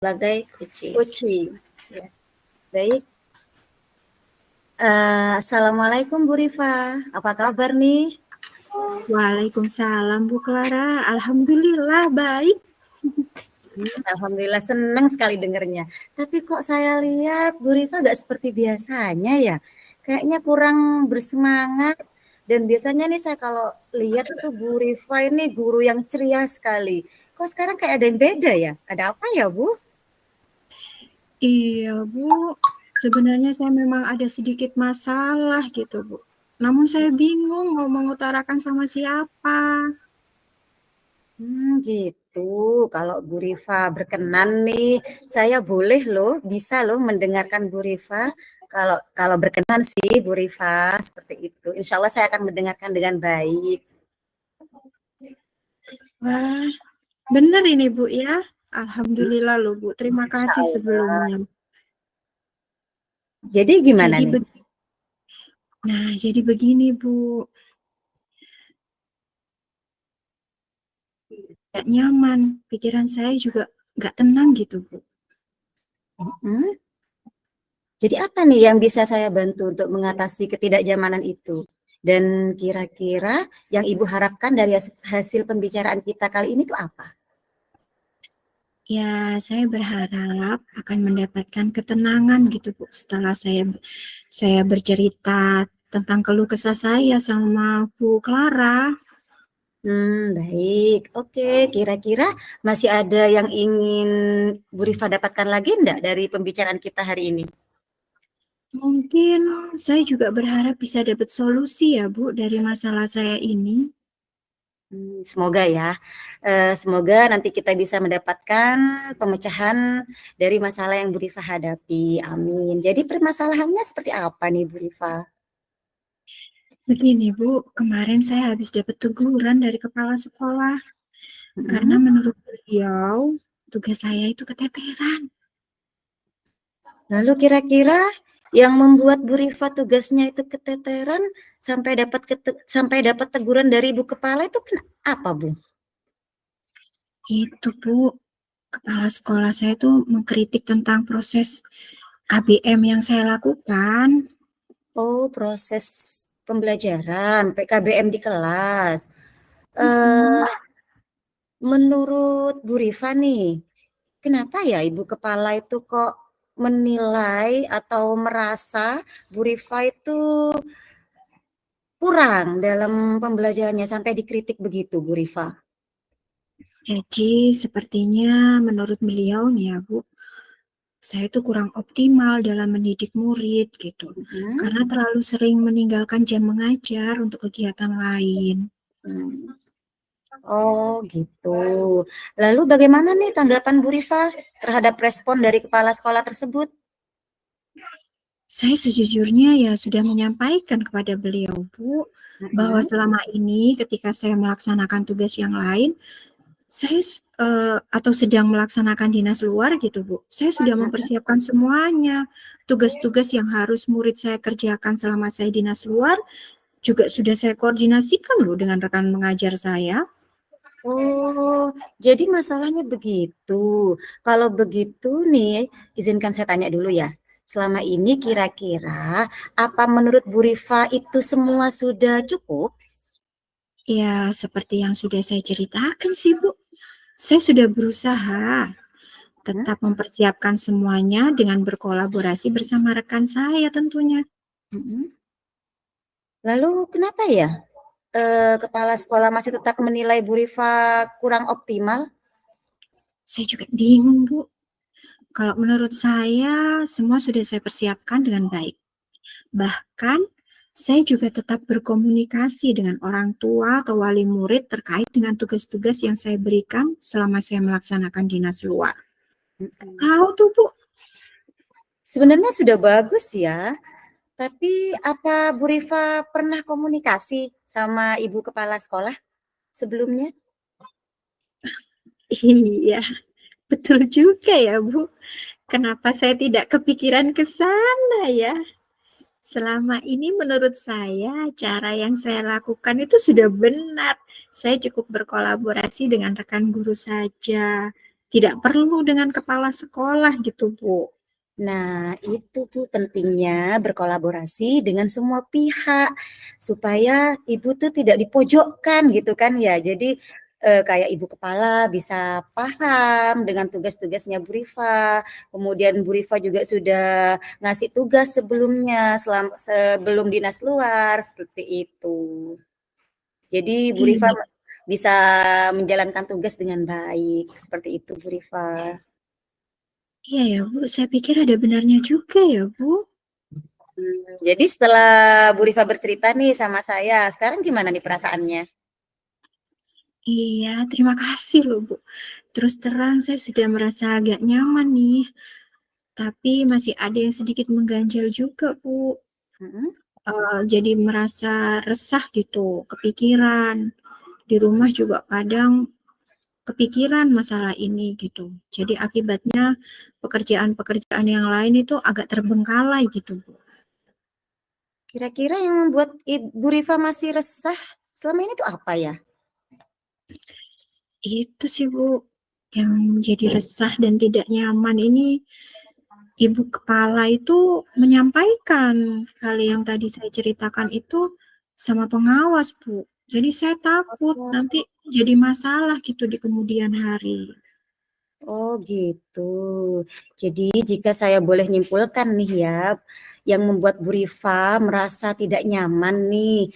sebagai kucing. Kucing. Ya. Baik. Assalamualaikum Bu Rifa, apa kabar nih? Waalaikumsalam Bu Clara. Alhamdulillah baik. Alhamdulillah senang sekali dengernya. Tapi kok saya lihat Bu Rifa gak seperti biasanya ya? Kayaknya kurang bersemangat. Dan biasanya nih saya kalau lihat tuh Bu Rifa ini guru yang ceria sekali. Kok sekarang kayak ada yang beda ya? Ada apa ya Bu? Iya Bu, sebenarnya saya memang ada sedikit masalah gitu Bu. Namun saya bingung mau mengutarakan sama siapa. Gitu. Kalau Bu Rifa berkenan nih, saya boleh loh, bisa loh mendengarkan Bu Rifa. Kalau kalau berkenan sih Bu Rifa seperti itu. Insya Allah saya akan mendengarkan dengan baik. Wah, benar ini Bu ya. Alhamdulillah loh Bu. Terima Insya kasih Allah. sebelumnya. Jadi gimana Jadi nih? jadi begini Bu. Gak nyaman. Pikiran saya juga gak tenang gitu Bu. Hmm? Jadi apa nih yang bisa saya bantu untuk mengatasi ketidaknyamanan itu? Dan kira-kira yang Ibu harapkan dari hasil pembicaraan kita kali ini tuh apa? Ya, saya berharap akan mendapatkan ketenangan gitu Bu setelah saya bercerita tentang keluh kesah saya sama Bu Clara. Baik. Oke, kira-kira masih ada yang ingin Bu Rifa dapatkan lagi enggak dari pembicaraan kita hari ini? Mungkin saya juga berharap bisa dapat solusi ya Bu dari masalah saya ini. Semoga ya. Semoga nanti kita bisa mendapatkan pemecahan dari masalah yang Bu Rifa hadapi. Amin. Jadi permasalahannya seperti apa nih Bu Rifa? Begini Bu, kemarin saya habis dapat teguran dari kepala sekolah karena Mhm. menurut beliau tugas saya itu keteteran. Lalu kira-kira yang membuat Bu Rifa tugasnya itu keteteran sampai dapat teguran dari Ibu Kepala itu apa, Bu? Itu Bu, kepala sekolah saya itu mengkritik tentang proses KBM yang saya lakukan. Oh, proses pembelajaran PKBM di kelas. Mm-mm. Eh, menurut Bu Rifa nih, kenapa ya Ibu Kepala itu kok menilai atau merasa Bu Rifa itu kurang dalam pembelajarannya sampai dikritik begitu, Bu Rifa? Jadi sepertinya menurut beliau nih ya Bu, saya itu kurang optimal dalam mendidik murid gitu. Mhm. Karena terlalu sering meninggalkan jam mengajar untuk kegiatan lain. Hmm. Oh, gitu. Lalu bagaimana nih tanggapan Bu Rifa terhadap respon dari kepala sekolah tersebut? Saya sejujurnya ya sudah menyampaikan kepada beliau Bu, bahwa Mhm. selama ini ketika saya melaksanakan tugas yang lain, saya atau sedang melaksanakan dinas luar gitu Bu, saya sudah mempersiapkan semuanya. Tugas-tugas yang harus murid saya kerjakan selama saya dinas luar juga sudah saya koordinasikan loh dengan rekan mengajar saya. Oh, jadi masalahnya begitu. Kalau begitu nih, izinkan saya tanya dulu ya. Selama ini kira-kira apa menurut Bu Rifa itu semua sudah cukup? Ya, seperti yang sudah saya ceritakan sih Bu. Saya sudah berusaha Hmm? tetap mempersiapkan semuanya dengan berkolaborasi bersama rekan saya tentunya. Mhm. Lalu kenapa ya kepala sekolah masih tetap menilai Bu Rifa kurang optimal? Saya juga bingung Bu. Kalau menurut saya, semua sudah saya persiapkan dengan baik. Bahkan, saya juga tetap berkomunikasi dengan orang tua atau wali murid terkait dengan tugas-tugas yang saya berikan selama saya melaksanakan dinas luar. Mhm. Tahu tuh Bu, Sebenarnya sudah bagus ya, tapi apa Bu Rifa pernah komunikasi sama Ibu Kepala Sekolah sebelumnya? iya, betul juga ya Bu. Kenapa saya tidak kepikiran ke sana ya? Selama ini menurut saya, cara yang saya lakukan itu sudah benar. Saya cukup berkolaborasi dengan rekan guru saja. Tidak perlu dengan kepala sekolah gitu, Bu. Nah, itu tuh pentingnya berkolaborasi dengan semua pihak supaya ibu tuh tidak dipojokkan gitu kan ya. Jadi kayak ibu kepala bisa paham dengan tugas-tugasnya Bu Rifa. Kemudian Bu Rifa juga sudah ngasih tugas sebelumnya sebelum dinas luar seperti itu. Jadi Bu Rifa Iya, bisa menjalankan tugas dengan baik seperti itu Bu Rifa. iya ya, Bu. Saya pikir ada benarnya juga ya, Bu. Jadi setelah Bu Rifa bercerita nih sama saya, sekarang gimana nih perasaannya? Iya, terima kasih loh, Bu. Terus terang saya sudah merasa agak nyaman nih, tapi masih ada yang sedikit mengganjal juga, Bu. Mhm. Jadi merasa resah gitu, kepikiran. Di rumah juga kadang kepikiran masalah ini gitu. Jadi akibatnya pekerjaan-pekerjaan yang lain itu agak terbengkalai gitu, Bu. Kira-kira yang membuat Bu Rifa masih resah selama ini tuh apa ya? Itu sih, Bu, yang jadi resah dan tidak nyaman ini ibu kepala itu menyampaikan hal yang tadi saya ceritakan itu sama pengawas, Bu. Jadi saya takut nanti jadi masalah gitu di kemudian hari. Oh gitu. Jadi jika saya boleh nyimpulkan nih ya, yang membuat Bu Rifa merasa tidak nyaman nih,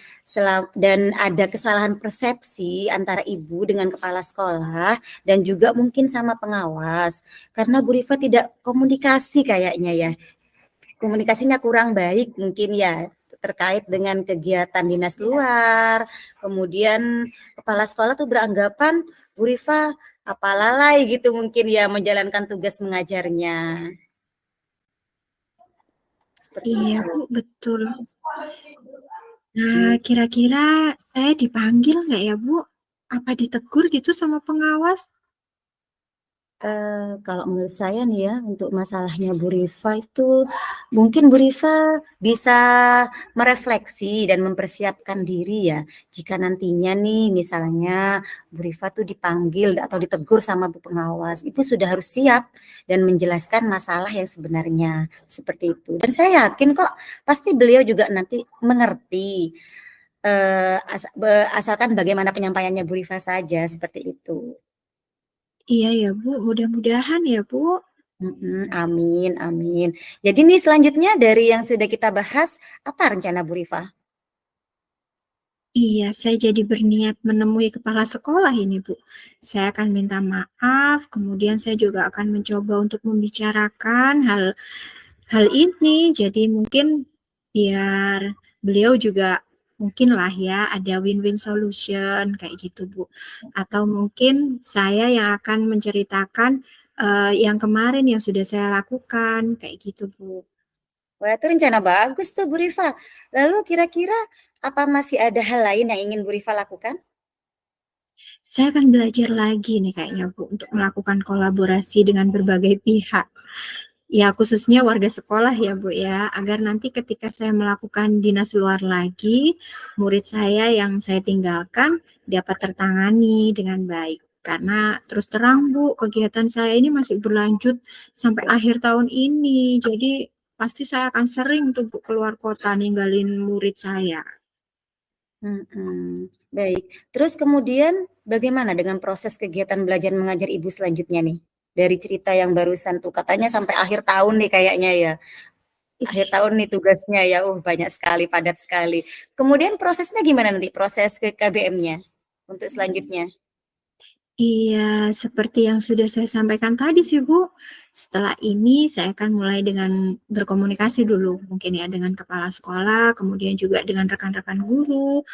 dan ada kesalahan persepsi antara ibu dengan kepala sekolah dan juga mungkin sama pengawas, karena Bu Rifa tidak komunikasi kayaknya ya. Komunikasinya kurang baik mungkin ya terkait dengan kegiatan dinas luar. Kemudian kepala sekolah tuh beranggapan Bu Rifa apa lalai gitu mungkin ya menjalankan tugas mengajarnya. Seperti Iya, itu. Bu, betul. Nah, Hmm. kira-kira saya dipanggil nggak ya, Bu? Apa ditegur gitu sama pengawas? Kalau menurut saya nih ya, untuk masalahnya Bu Rifa itu, mungkin Bu Rifa bisa merefleksi dan mempersiapkan diri ya, jika nantinya nih misalnya Bu Rifa tuh dipanggil atau ditegur sama Bu Pengawas, itu sudah harus siap dan menjelaskan masalah yang sebenarnya, seperti itu. Dan saya yakin kok pasti beliau juga nanti mengerti, asalkan bagaimana penyampaiannya Bu Rifa saja, seperti itu. Iya ya, Bu. Mudah-mudahan ya, Bu. Amin, amin. Jadi nih selanjutnya dari yang sudah kita bahas, apa rencana Bu Rifa? Iya, saya jadi berniat menemui kepala sekolah ini, Bu. Saya akan minta maaf, kemudian saya juga akan mencoba untuk membicarakan hal ini. Jadi mungkin biar beliau juga mungkin lah ya ada win-win solution kayak gitu, Bu. Atau mungkin saya yang akan menceritakan yang kemarin yang sudah saya lakukan kayak gitu, Bu. Wah, itu rencana bagus tuh Bu Rifa. Lalu kira-kira apa masih ada hal lain yang ingin Bu Rifa lakukan? Saya akan belajar lagi nih kayaknya, Bu, untuk melakukan kolaborasi dengan berbagai pihak. Ya, khususnya warga sekolah ya, Bu, ya, agar nanti ketika saya melakukan dinas luar lagi, murid saya yang saya tinggalkan dapat tertangani dengan baik. Karena terus terang, Bu, kegiatan saya ini masih berlanjut sampai akhir tahun ini. Jadi pasti saya akan sering tuh, Bu, keluar kota ninggalin murid saya. Baik. Terus kemudian bagaimana dengan proses kegiatan belajar mengajar Ibu selanjutnya nih? Dari cerita yang barusan tuh katanya sampai akhir tahun nih kayaknya ya. Akhir tahun nih tugasnya ya. Banyak sekali, padat sekali. Kemudian prosesnya gimana nanti? Proses ke KBM-nya untuk selanjutnya? Iya, seperti yang sudah saya sampaikan tadi sih, Bu. Setelah ini saya akan mulai dengan berkomunikasi dulu, mungkin ya dengan kepala sekolah, kemudian juga dengan rekan-rekan guru,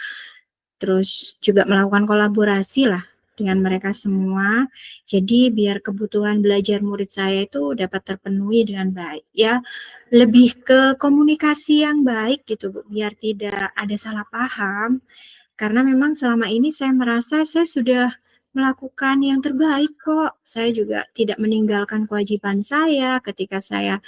terus juga melakukan kolaborasi lah dengan mereka semua. Jadi biar kebutuhan belajar murid saya itu dapat terpenuhi dengan baik. Ya, lebih ke komunikasi yang baik gitu, Bu, biar tidak ada salah paham. Karena memang selama ini saya merasa saya sudah melakukan yang terbaik kok. Saya juga tidak meninggalkan kewajiban saya ketika saya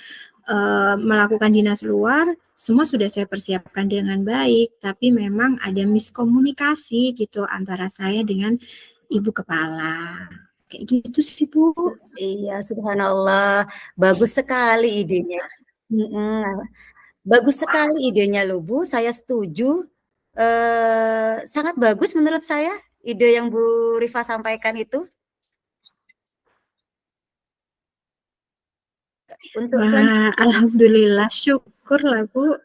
melakukan dinas luar, semua sudah saya persiapkan dengan baik, tapi memang ada miskomunikasi gitu antara saya dengan ibu kepala. Kayak gitu sih, Bu. Iya, subhanallah, bagus sekali idenya. Mhm, bagus sekali idenya loh, Bu, saya setuju. Sangat bagus menurut saya ide yang Bu Rifa sampaikan itu. Untuk Wah, selanjutnya, alhamdulillah, syukurlah, Bu.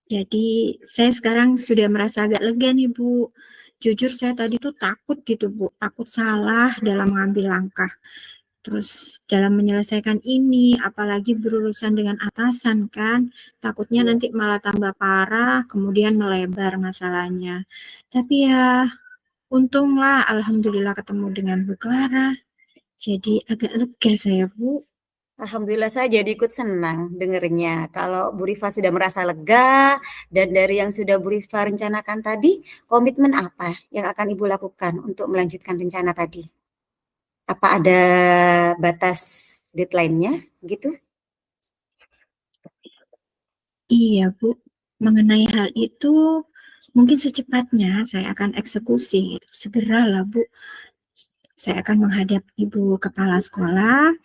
Jadi saya sekarang sudah merasa agak lega nih, Bu. Jujur saya tadi tuh takut gitu, Bu. Takut salah dalam mengambil langkah. Terus dalam menyelesaikan ini, apalagi berurusan dengan atasan kan, takutnya iya, nanti malah tambah parah, kemudian melebar masalahnya. Tapi ya, untunglah alhamdulillah ketemu dengan Bu Clara. Jadi agak lega saya, Bu. alhamdulillah saya jadi ikut senang dengernya. Kalau Bu Rifa sudah merasa lega dan dari yang sudah Bu Rifa rencanakan tadi, komitmen apa yang akan Ibu lakukan untuk melanjutkan rencana tadi? Apa ada batas deadline-nya gitu? Iya, Bu. Mengenai hal itu, mungkin secepatnya saya akan eksekusi. Segeralah, Bu. Saya akan menghadap Ibu Kepala Sekolah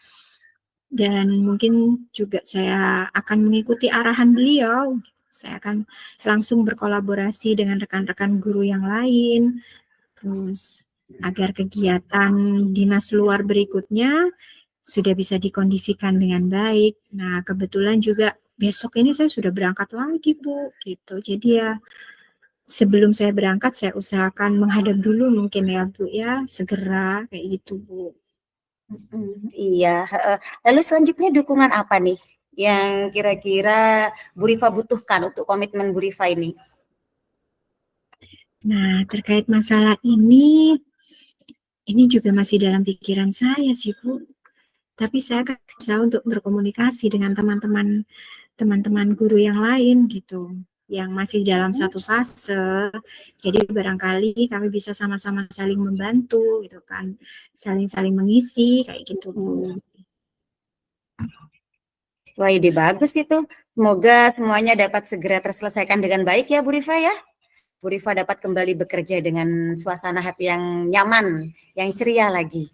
dan mungkin juga saya akan mengikuti arahan beliau. Saya akan langsung berkolaborasi dengan rekan-rekan guru yang lain, terus agar kegiatan dinas luar berikutnya sudah bisa dikondisikan dengan baik. Nah, kebetulan juga besok ini saya sudah berangkat lagi, Bu, gitu. Jadi ya sebelum saya berangkat saya usahakan menghadap dulu mungkin ya, Bu ya, segera kayak gitu, Bu. Iya, heeh. Lalu selanjutnya dukungan apa nih yang kira-kira Bu Rifa butuhkan untuk komitmen Bu Rifa ini? Nah, terkait masalah ini juga masih dalam pikiran saya sih, Bu. Tapi saya akan berusaha untuk berkomunikasi dengan teman-teman guru yang lain gitu, yang masih dalam Mhm, satu fase. Jadi barangkali kami bisa sama-sama saling membantu gitu kan, saling-saling mengisi kayak gitu, Bu. mhm. Wah, ide bagus itu. Semoga semuanya dapat segera terselesaikan dengan baik ya Bu Rifa ya. Bu Rifa dapat kembali bekerja dengan suasana hati yang nyaman, yang ceria lagi.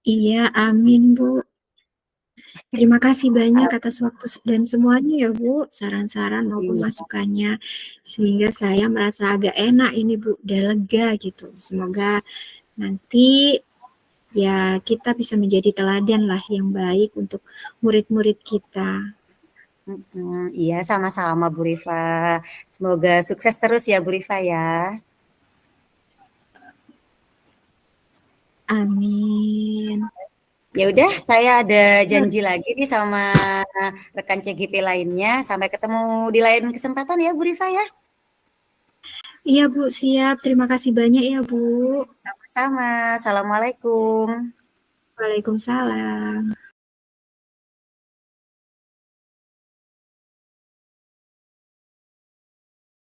Iya, amin, Bu. Terima kasih banyak atas waktu dan semuanya ya, Bu, saran-saran maupun Iya. masukannya. Sehingga saya merasa agak enak ini, Bu, udah lega gitu. Semoga nanti ya kita bisa menjadi teladan lah yang baik untuk murid-murid kita. Iya, sama-sama Bu Rifa. Semoga sukses terus ya Bu Rifa ya. Amin. Ya udah, saya ada janji lagi nih sama rekan CGP lainnya. Sampai ketemu di lain kesempatan ya Bu Rifa ya. Iya, Bu, siap. Terima kasih banyak ya, Bu. Sama, assalamualaikum. Waalaikumsalam.